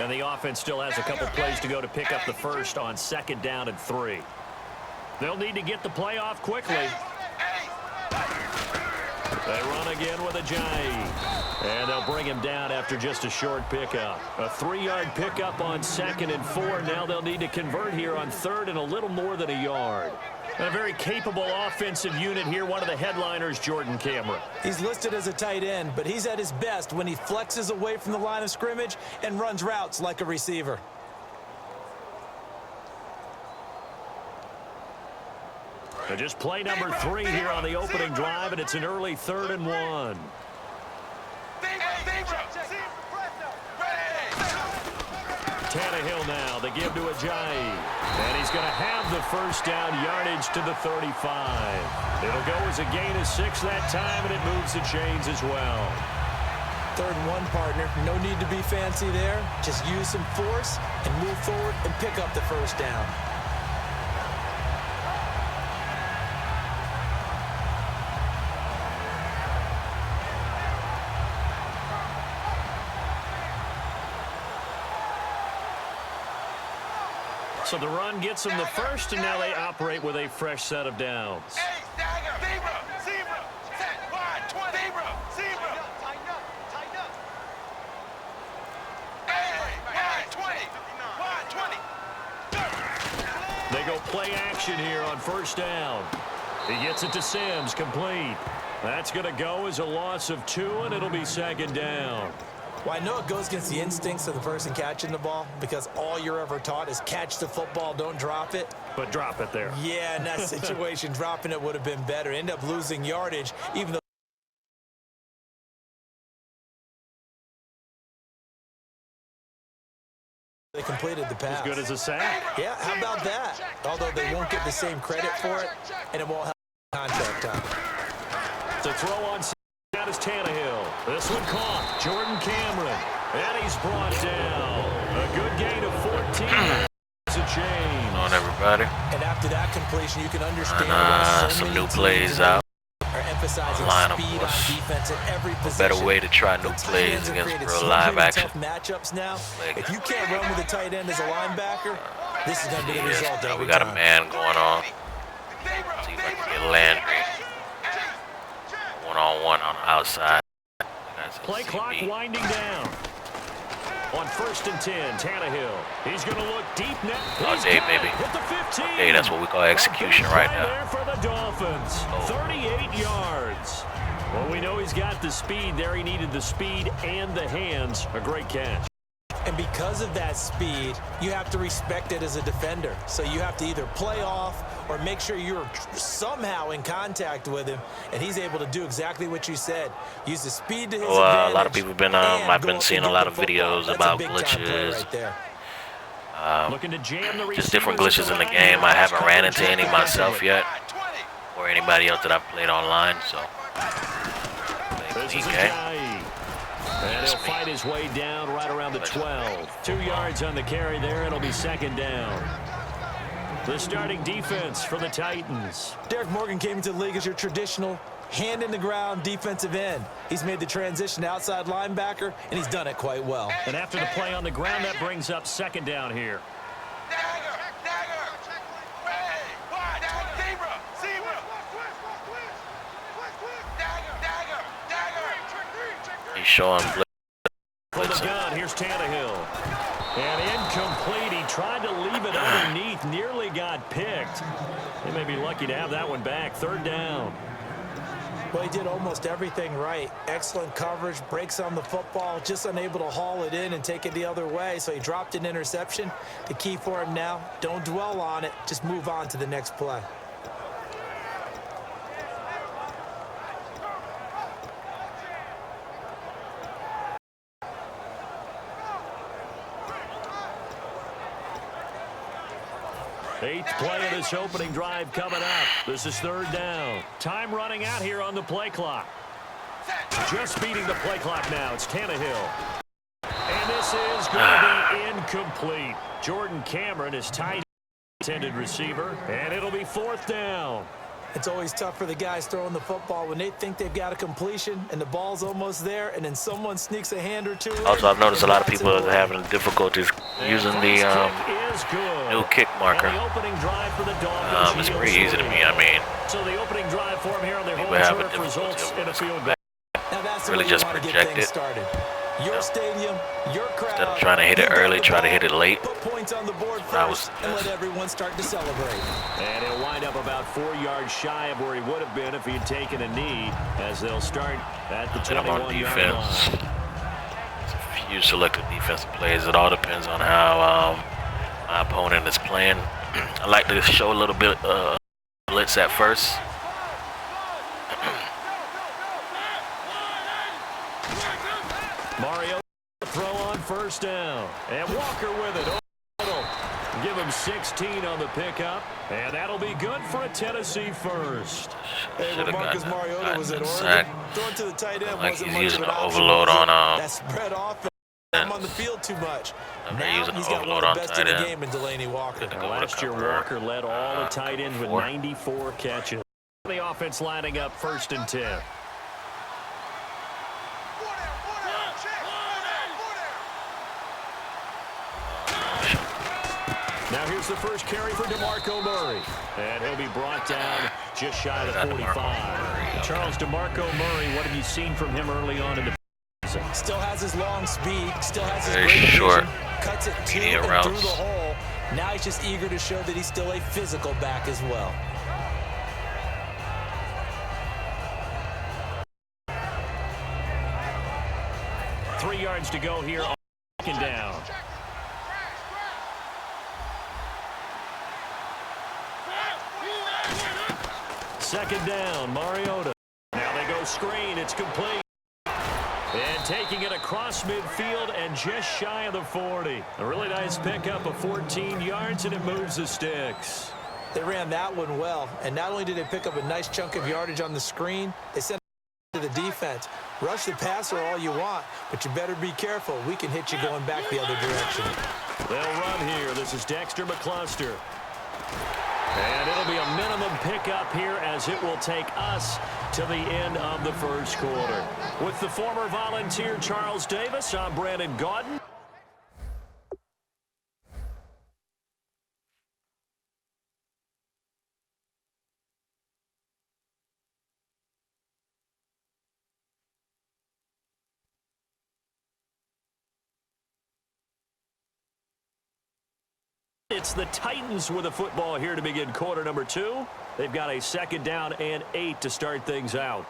And the offense still has a couple plays to go to pick up the first on 2nd down and 3. They'll need to get the play off quickly. They run again with a J. And they'll bring him down after just a short pickup. A 3-yard pickup on 2nd and 4. Now they'll need to convert here on 3rd and a little more than a yard. And a very capable offensive unit here. One of the headliners, Jordan Cameron. He's listed as a tight end, but he's at his best when he flexes away from the line of scrimmage and runs routes like a receiver. So just play number 3 here on the opening drive, and it's an early 3rd and 1. Tannehill now, they give to Ajayi. And he's going to have the first down, yardage to the 35. It'll go as a gain of 6 that time, and it moves the chains as well. 3rd and 1, partner. No need to be fancy there. Just use some force and move forward and pick up the first down. So the run gets them the first, and now they operate with a fresh set of downs. They go play action here on 1st down. He gets it to Sims, complete. That's going to go as a loss of 2, and it'll be 2nd down. Well, I know it goes against the instincts of the person catching the ball because all you're ever taught is catch the football, don't drop it. But drop it there. Yeah, in that situation, dropping it would have been better. End up losing yardage, even though they completed the pass. As good as a sack. Yeah, how about that? Although they won't get the same credit for it, and it won't help contract time. To throw on out is Tannehill. This one caught. Jordan Cameron. And he's brought down. A good gain of 14. It's a change. On everybody. And after that completion, you can understand why so some many new plays out. Are emphasizing Line, speed of on defense at every position. Better way to try new plays against real live action. Tough matchups now. If you can't run with a tight end as a linebacker, this is going to be the result every We got time. a man going on. See if I can get Landry. One-on-one on the outside. Play clock winding down. On 1st and 10, Tannehill. He's going to look deep net. All day, baby. Hit the 15. Hey, that's what we call execution right now. There for the Dolphins. 38 yards. Well, we know he's got the speed there. He needed the speed and the hands. A great catch. And because of that speed, you have to respect it as a defender. So you have to either play off or make sure you're somehow in contact with him. And he's able to do exactly what you said. Use the speed to his advantage. A lot of people have been, I've been seeing a lot of videos about glitches. Right there. Looking to jam the Just different glitches in the game. I haven't ran into any myself yet, or anybody else that I've played online. So, and he'll fight his way down right around the 12. 2 yards on the carry there. It'll be 2nd down. The starting defense for the Titans. Derek Morgan came into the league as your traditional hand-in-the-ground defensive end. He's made the transition to outside linebacker, and he's done it quite well. And after the play on the ground, that brings up 2nd down here. He's showing For the gun, here's Tannehill. And incomplete. He tried to leave it underneath. Nearly got picked. They may be lucky to have that one back. 3rd down. Well, he did almost everything right. Excellent coverage, breaks on the football, just unable to haul it in and take it the other way. So he dropped an interception. The key for him now, don't dwell on it. Just move on to the next play. Eighth play of this opening drive coming up. This is 3rd down. Time running out here on the play clock. Just beating the play clock now. It's Tannehill. And this is going to be incomplete. Jordan Cameron is tight intended receiver, and it'll be 4th down. It's always tough for the guys throwing the football when they think they've got a completion and the ball's almost there, and then someone sneaks a hand or two. Also, I've noticed a lot of people are having difficulties using the new kick marker. It's pretty easy to me. I mean, so the opening drive for him here on their people home have a turf difficulty results in a with field this. Really just project it. Your stadium, your crowd. Instead of trying to hit it early, try to hit it late. Put points on the board First, and let everyone start to celebrate. And he'll wind up about 4 yards shy of where he would have been if he had taken a knee, as they'll start at the 21-yard line. There's a few selected defensive plays. It all depends on how my opponent is playing. I like to show a little bit blitz at first. Mario throw on first down. And Walker with it. Give him 16 on the pickup. And that'll be good for a Tennessee first. Should have Mariota was at sack. Throwing to the tight end Like wasn't he's much using of an an option, overload on that spread off him on the field too much. They're using He's an got one overload of on the best tight in the end. game in Delaney Walker. Last year, Walker led all the tight ends with 94 catches. The offense lining up 1st and 10. Now here's the first carry for DeMarco Murray. And he'll be brought down just shy of the 45. Charles, DeMarco Murray, what have you seen from him early on in the season? Still has his long speed, still has his very great short, vision, cuts it to medium and routes. through the hole. Now he's just eager to show that he's still a physical back as well. Three yards to go here on 2nd down. Second down, Mariota. Now they go screen. It's complete. And taking it across midfield and just shy of the 40. A really nice pickup of 14 yards, and it moves the sticks. They ran that one well, and not only did they pick up a nice chunk of yardage on the screen, they sent it to the defense. Rush the passer all you want, but you better be careful. We can hit you going back the other direction. They'll run here. This is Dexter McCluster. And it'll be a minimum pickup here as it will take us to the end of the 1st quarter. With the former Volunteer Charles Davis, I'm Brandon Gaudin. It's the Titans with the football here to begin quarter number 2. They've got a 2nd down and 8 to start things out.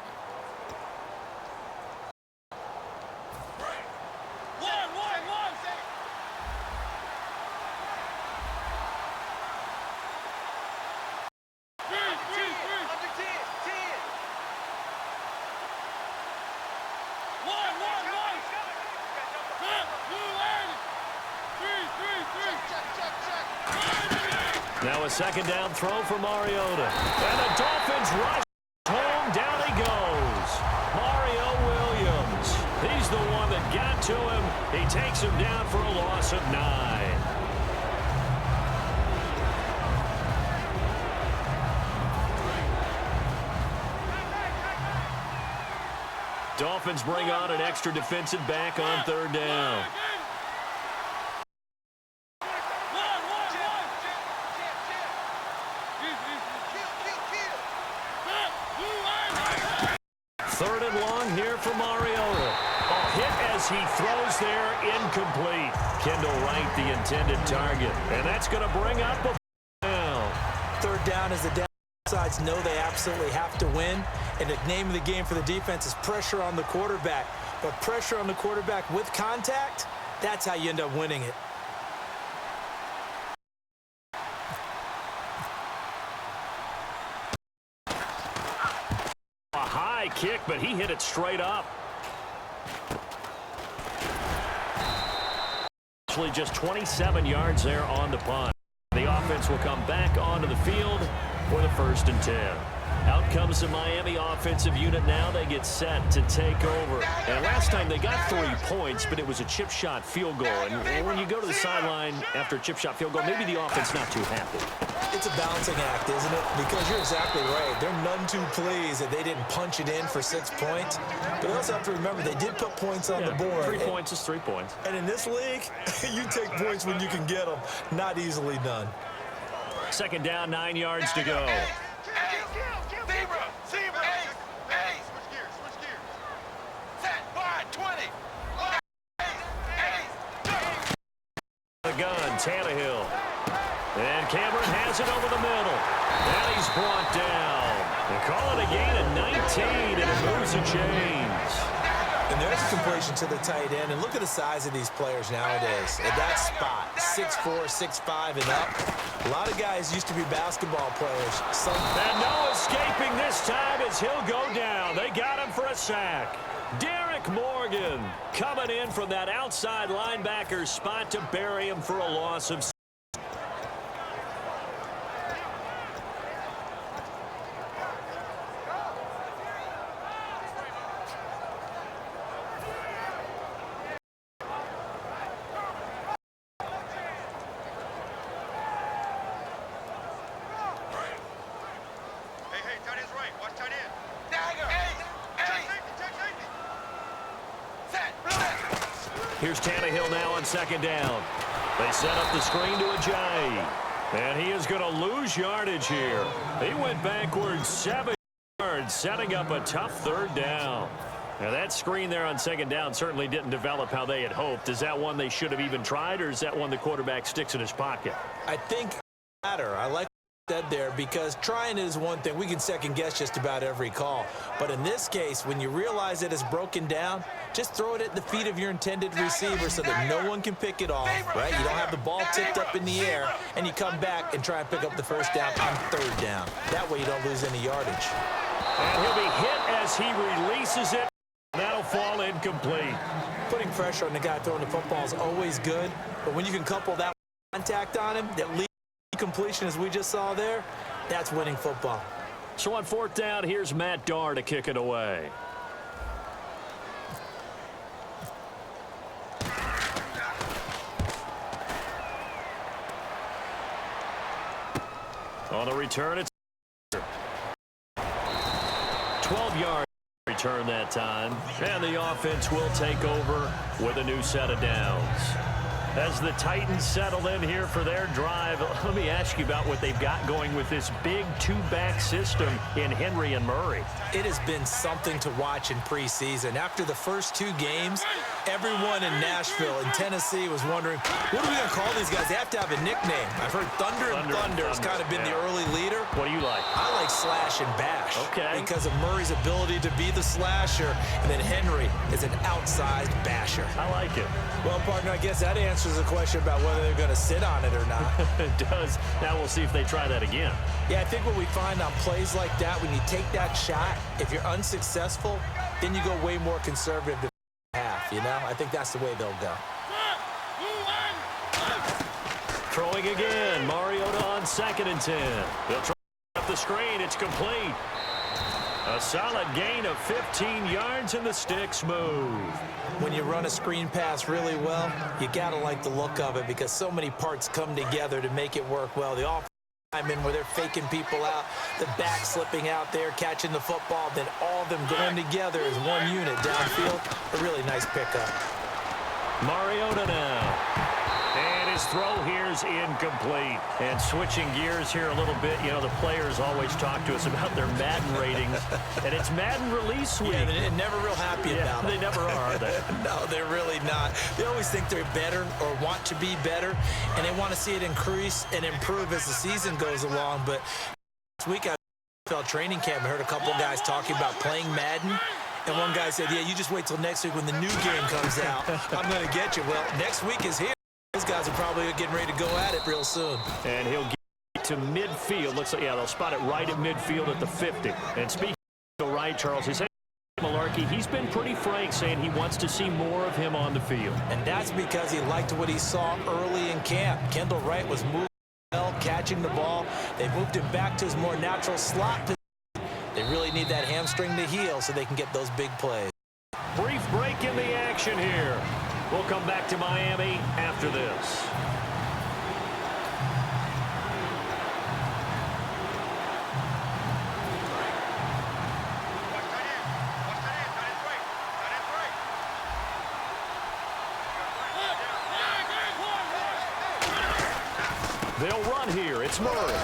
Now a 2nd down throw for Mariota. And the Dolphins rush home. Down he goes. Mario Williams. He's the one that got to him. He takes him down for a loss of 9. Dolphins bring on an extra defensive back on 3rd down. Third and long here for Mariota. A hit as he throws there, incomplete. Kendall Wright, the intended target. And that's going to bring up a down. 3rd down as the downsides know they absolutely have to win. And the name of the game for the defense is pressure on the quarterback. But pressure on the quarterback with contact, that's how you end up winning it. A high kick, but he hit it straight up. Actually just 27 yards there on the punt. The offense will come back onto the field for the 1st and 10. Out comes the Miami offensive unit now. They get set to take over. And last time they got 3 points, but it was a chip shot field goal. And when you go to the sideline after a chip shot field goal, maybe the offense not too happy. It's a balancing act, isn't it? Because you're exactly right. They're none too pleased that they didn't punch it in for 6 points. But you also have to remember they did put points on the board. 3 points is 3 points. And in this league, you take points when you can get them. Not easily done. Second down, 9 yards to go. The gun, Tannehill. And Cameron has it over the middle. And he's brought down. They call it a gain of 19, and it moves the chains. And there's a completion to the tight end. And look at the size of these players nowadays. At that spot, 6'4", 6'5", and up. A lot of guys used to be basketball players. And no escaping this time as he'll go down. They got him for a sack. Derek Morgan coming in from that outside linebacker spot to bury him for a loss of 6. Here's Tannehill now on second down. They set up the screen to Ajayi. And he is going to lose yardage here. He went backwards 7 yards, setting up a tough third down. Now that screen there on second down certainly didn't develop how they had hoped. Is that one they should have even tried, or is that one the quarterback sticks in his pocket? I think matter. I like said there, because trying is one thing. We can second guess just about every call. But in this case, when you realize that it's broken down, just throw it at the feet of your intended receiver so that no one can pick it off, right? You don't have the ball tipped up in the air, and you come back and try and pick up the first down on third down. That way you don't lose any yardage. And he'll be hit as he releases it. That'll fall incomplete. Putting pressure on the guy throwing the football is always good, but when you can couple that contact on him, that lead completion as we just saw there, that's winning football. So on fourth down, here's Matt Darr to kick it away. On the return, it's 12 yards return that time. And the offense will take over with a new set of downs. As the Titans settle in here for their drive, let me ask you about what they've got going with this big two-back system in Henry and Murray. It has been something to watch in preseason. After the first 2 games, everyone in Nashville and Tennessee was wondering, what are we going to call these guys? They have to have a nickname. I've heard Thunder and Thunder has kind of been the early leader. What do you like? I like Slash and Bash. Okay. Because of Murray's ability to be the slasher, and then Henry is an outsized basher. I like it. Well, partner, I guess that answers the question about whether they're going to sit on it or not. It does. Now we'll see if they try that again. Yeah, I think what we find on plays like that, when you take that shot, if you're unsuccessful, then you go way more conservative than half, you know? I think that's the way they'll go. Throwing again. Mariota on 2nd and 10. They'll try up the screen. It's complete. A solid gain of 15 yards, and the sticks move. When you run a screen pass really well, you got to like the look of it because so many parts come together to make it work well. The offensive linemen where they're faking people out, the back slipping out there, catching the football, then all of them going together as one unit downfield. A really nice pickup. Mariota now. And his throw here is incomplete. And switching gears here a little bit, you know, the players always talk to us about their Madden ratings. And it's Madden release week. Yeah, they're never real happy about it. They never are they? No, they're really not. They always think they're better or want to be better, and they want to see it increase and improve as the season goes along. But this week I felt training camp. I heard a couple guys talking about playing Madden. And one guy said, yeah, you just wait till next week when the new game comes out. I'm going to get you. Well, next week is here. Those guys are probably getting ready to go at it real soon. And he'll get to midfield. Looks like, yeah, they'll spot it right at midfield at the 50. And speaking of right, Charles, he said Malarkey, he's been pretty frank saying he wants to see more of him on the field. And that's because he liked what he saw early in camp. Kendall Wright was moving well, catching the ball. They moved him back to his more natural slot position. They really need that hamstring to heal so they can get those big plays. Brief break in the action here. We'll come back to Miami after this. They'll run here. It's Murray.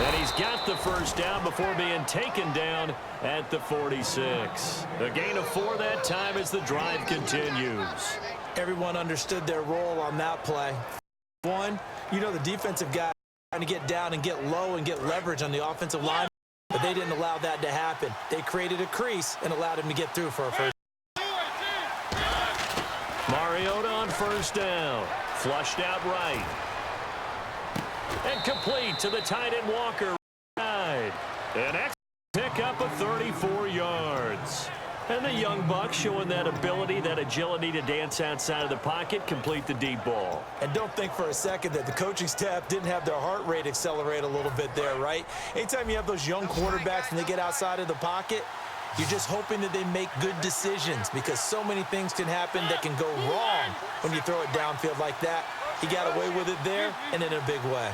And he's got the first down before being taken down at the 46. A gain of 4 that time as the drive continues. Everyone understood their role on that play. One, you know the defensive guy trying to get down and get low and get leverage on the offensive line, but they didn't allow that to happen. They created a crease and allowed him to get through for a first. Mariota on first down. Flushed out right. And complete to the tight end Walker. An excellent pickup of 34 yards. And the young buck showing that ability, that agility to dance outside of the pocket, complete the deep ball. And don't think for a second that the coaching staff didn't have their heart rate accelerate a little bit there, right? Anytime you have those young quarterbacks and they get outside of the pocket, you're just hoping that they make good decisions because so many things can happen that can go wrong when you throw it downfield like that. He got away with it there and in a big way.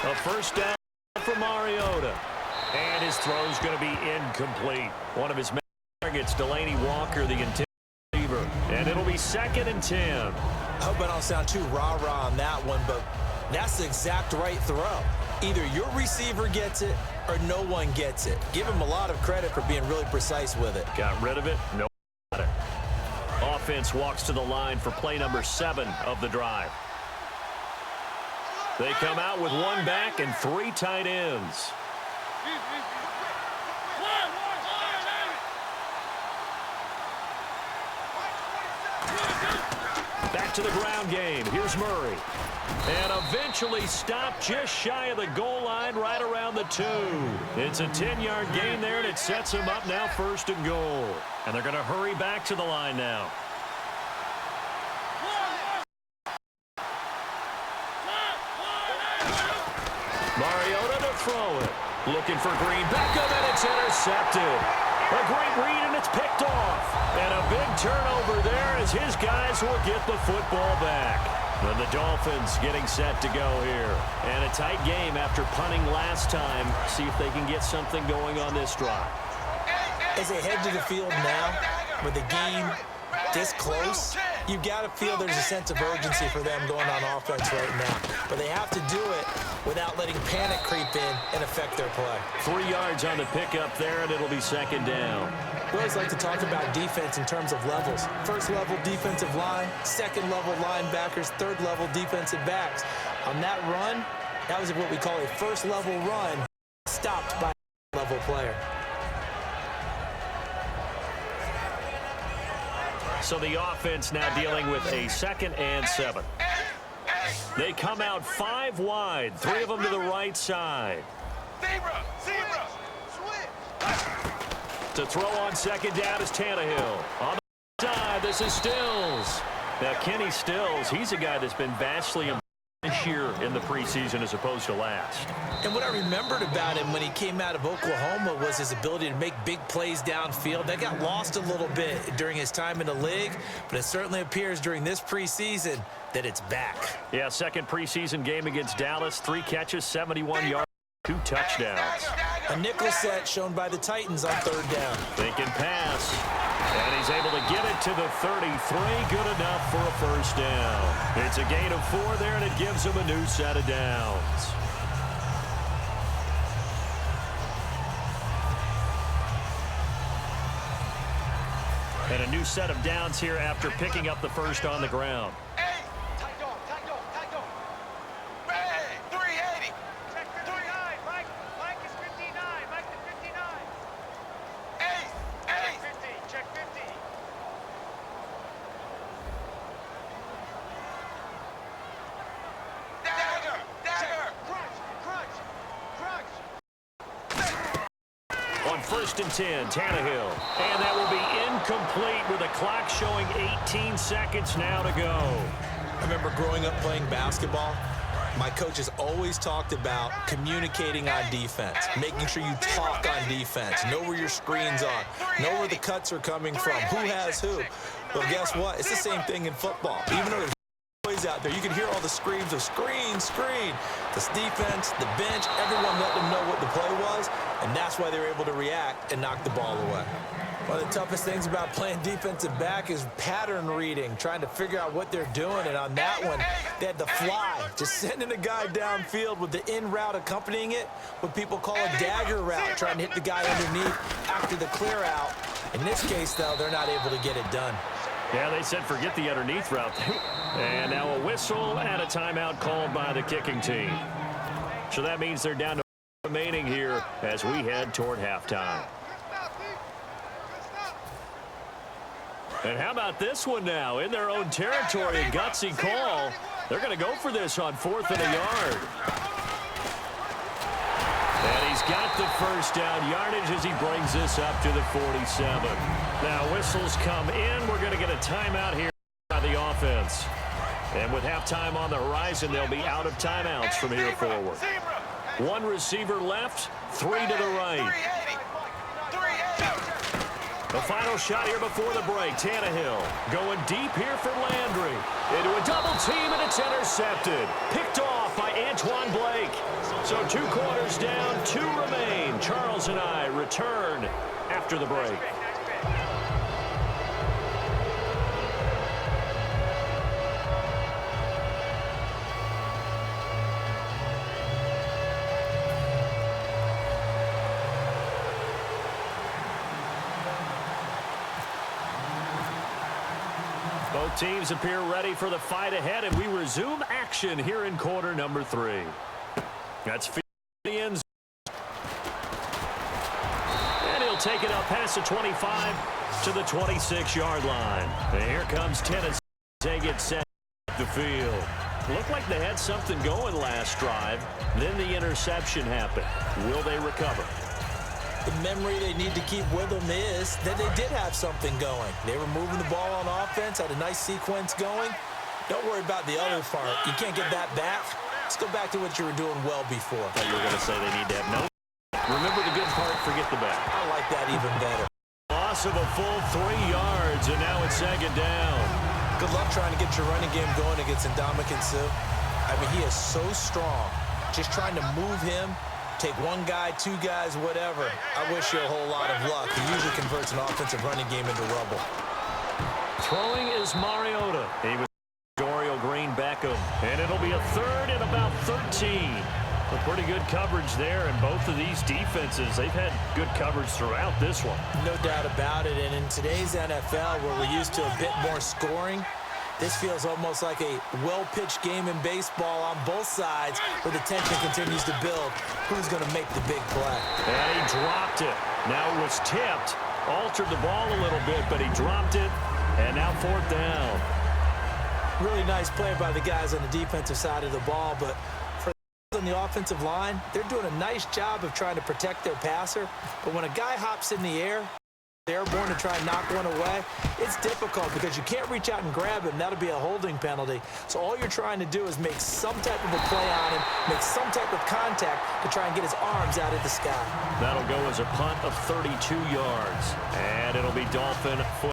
A first down for Mariota. And his throw's going to be incomplete. One of his main targets, Delaney Walker, the intended receiver. And it'll be 2nd and 10. I hope I don't sound too rah-rah on that one, but that's the exact right throw. Either your receiver gets it or no one gets it. Give him a lot of credit for being really precise with it. Got rid of it? No. Got it. Offense walks to the line for play number 7 of the drive. They come out with 1 back and 3 tight ends. Back to the ground game. Here's Murray. And eventually stopped just shy of the goal line right around the 2. It's a 10-yard gain there, and it sets him up now 1st and goal. And they're going to hurry back to the line now. Mariota to throw it. Looking for Green. Back up, and it's intercepted. A great read, and it's picked off. And a big turnover there as his guys will get the football back. And the Dolphins getting set to go here. And a tight game after punting last time. See if they can get something going on this drive. As they head to the field now, with the game this close, you've got to feel there's a sense of urgency for them going on offense right now. But they have to do it without letting panic creep in and affect their play. 3 yards on the pickup there, and it'll be 2nd down. We always like to talk about defense in terms of levels. First level defensive line, second level linebackers, third level defensive backs. On that run, that was what we call a first level run, stopped by a level player. So the offense now dealing with a 2nd and 7. They come out 5 wide, 3 of them to the right side. To throw on 2nd down is Tannehill. On the side, this is Stills. Now, Kenny Stills, he's a guy that's been vastly improved this year in the preseason as opposed to last. And what I remembered about him when he came out of Oklahoma was his ability to make big plays downfield. That got lost a little bit during his time in the league, but it certainly appears during this preseason that it's back. Yeah, 2nd preseason game against Dallas, 3 catches, 71 yards, 2 touchdowns. A nickel set shown by the Titans on 3rd down. Thinking pass. And he's able to get it to the 33. Good enough for a first down. It's a gain of 4 there, and it gives him a new set of downs. And a new set of downs here after picking up the first on the ground. On 1st and 10, Tannehill. And that will be incomplete with the clock showing 18 seconds now to go. I remember growing up playing basketball. My coaches always talked about communicating on defense, making sure you talk on defense, know where your screens are, know where the cuts are coming from, who has who. Well, guess what? It's the same thing in football. Even though there's boys out there, you can hear all the screams of screen, screen. The defense, the bench, everyone let them know what the play was, and that's why they were able to react and knock the ball away. One of the toughest things about playing defensive back is pattern reading, trying to figure out what they're doing. And on that one, they had the fly, just sending a guy downfield with the in route accompanying it, what people call a dagger route, trying to hit the guy underneath after the clear out. In this case, though, they're not able to get it done. Yeah, they said forget the underneath route. And now a whistle and a timeout called by the kicking team. So that means they're down to remaining here as we head toward halftime. And how about this one now? In their own territory, a gutsy call. They're going to go for this on 4th and a yard. And he's got the first down yardage as he brings this up to the 47. Now whistles come in. We're going to get a timeout here by the offense. And with halftime on the horizon, they'll be out of timeouts from here forward. One receiver left, 3 to the right. The final shot here before the break. Tannehill going deep here for Landry. Into a double team, and it's intercepted. Picked off by Antoine Blake. So 2 quarters down, 2 remain. Charles and I return after the break. Both teams appear ready for the fight ahead, and we resume action here in quarter number 3. That's the end zone. And he'll take it up past the 25 to the 26-yard line. And here comes Tennessee. They get set at the field. Looked like they had something going last drive. Then the interception happened. Will they recover? The memory they need to keep with them is that they did have something going. They were moving the ball on offense, had a nice sequence going. Don't worry about the other part. You can't get that back. Let's go back to what you were doing well before. I thought you were going to say they need to have no. Remember the good part, forget the bad. I like that even better. Loss of a full 3 yards, and now it's 2nd down. Good luck trying to get your running game going against Ndamukong Suh. I mean, he is so strong. Just trying to move him. Take 1 guy, 2 guys, whatever. I wish you a whole lot of luck. He usually converts an offensive running game into rubble. Throwing is Mariota. He was Dorial Green Beckham. And it'll be a 3rd and about 13. A pretty good coverage there. And both of these defenses, they've had good coverage throughout this one. No doubt about it. And in today's NFL, where we're used to a bit more scoring, this feels almost like a well-pitched game in baseball on both sides where the tension continues to build. Who's going to make the big play? And he dropped it. Now it was tipped. Altered the ball a little bit, but he dropped it. And now 4th down. Really nice play by the guys on the defensive side of the ball, but for the on the offensive line, they're doing a nice job of trying to protect their passer. But when a guy hops in the air, airborne to try and knock one away, it's difficult because you can't reach out and grab him. That'll be a holding penalty. So all you're trying to do is make some type of a play on him, make some type of contact to try and get his arms out of the sky. That'll go as a punt of 32 yards. And it'll be Dolphin foot.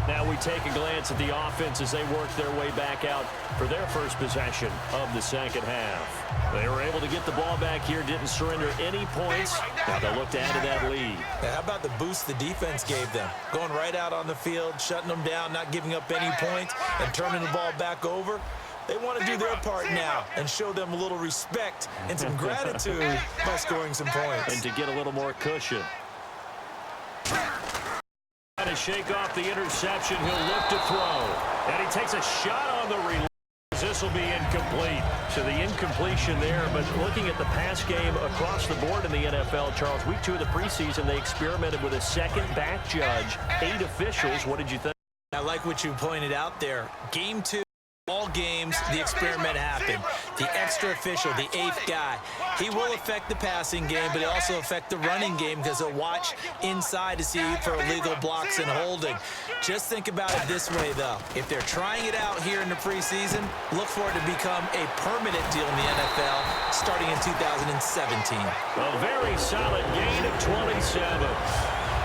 Now we take a glance at the offense as they work their way back out for their first possession of the 2nd half. They were able to get the ball back here, didn't surrender any points. Now they'll look to add to that lead. Now, how about the boost the defense gave them? Going right out on the field, shutting them down, not giving up any points, and turning the ball back over. They want to do their part now and show them a little respect and some gratitude by scoring some points. And to get a little more cushion. To shake off the interception, he'll look to throw. And he takes a shot on the release. This will be incomplete. So the incompletion there, but looking at the pass game across the board in the NFL, Charles, week 2 of the preseason, they experimented with a second back judge, 8 officials. What did you think? I like what you pointed out there. Game 2. All games, the experiment happened. The extra official, the 8th guy, he will affect the passing game, but he'll also affect the running game because he'll watch inside to see for illegal blocks and holding. Just think about it this way, though. If they're trying it out here in the preseason, look for it to become a permanent deal in the NFL starting in 2017. A very solid gain of 27.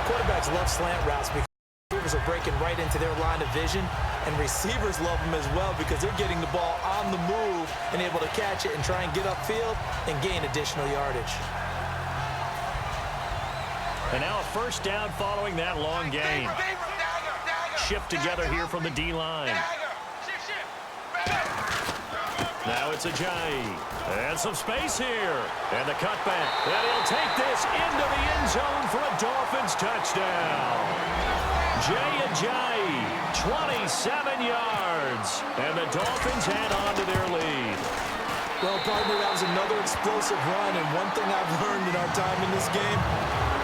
Quarterbacks love slant routes because receivers are breaking right into their line of vision, and receivers love them as well because they're getting the ball on the move and able to catch it and try and get upfield and gain additional yardage. And now a first down following that long gain. Shift together here from the D-line. Now it's a Jay. And some space here. And the cutback. And he'll take this into the end zone for a Dolphins touchdown. Jay, 27 yards. And the Dolphins head on to their lead. Well, partner, that was another explosive run. And one thing I've learned in our time in this game,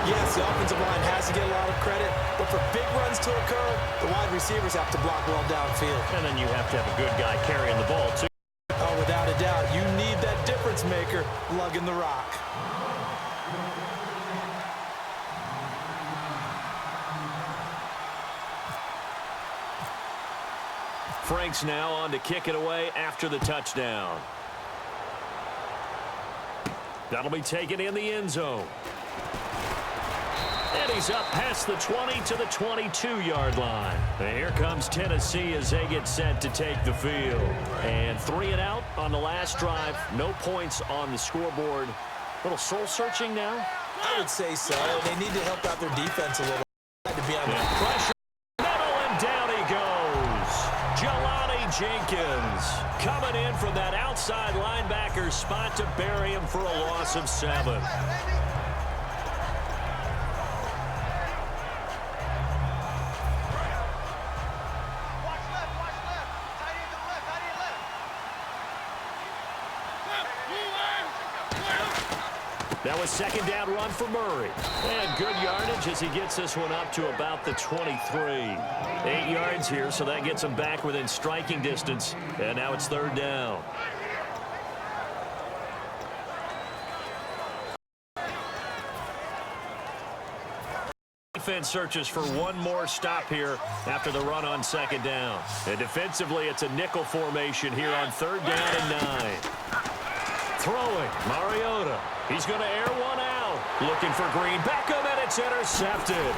yes, the offensive line has to get a lot of credit, but for big runs to occur, the wide receivers have to block well downfield. And then you have to have a good guy carrying the ball, too. Oh, without a doubt, you need that difference maker lugging the rock. Frank's now on to kick it away after the touchdown. That'll be taken in the end zone. And he's up past the 20 to the 22-yard line. And here comes Tennessee as they get set to take the field. And 3 and out on the last drive. No points on the scoreboard. A little soul-searching now? I would say so. They need to help out their defense a little. To be on the pressure. Middle and down he goes. Jelani Jenkins coming in from that outside linebacker spot to bury him for a loss of 7. That was second down run for Murray. And good yardage as he gets this one up to about the 23. 8 yards here, so that gets him back within striking distance. And now it's third down. Defense searches for one more stop here after the run on second down. And defensively, it's a nickel formation here on third down and 9. Throwing, Mariota. He's going to air one out. Looking for Green. Beckham, and it's intercepted.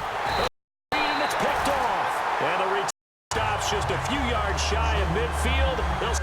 And it's picked off. And the return stops just a few yards shy of midfield. They'll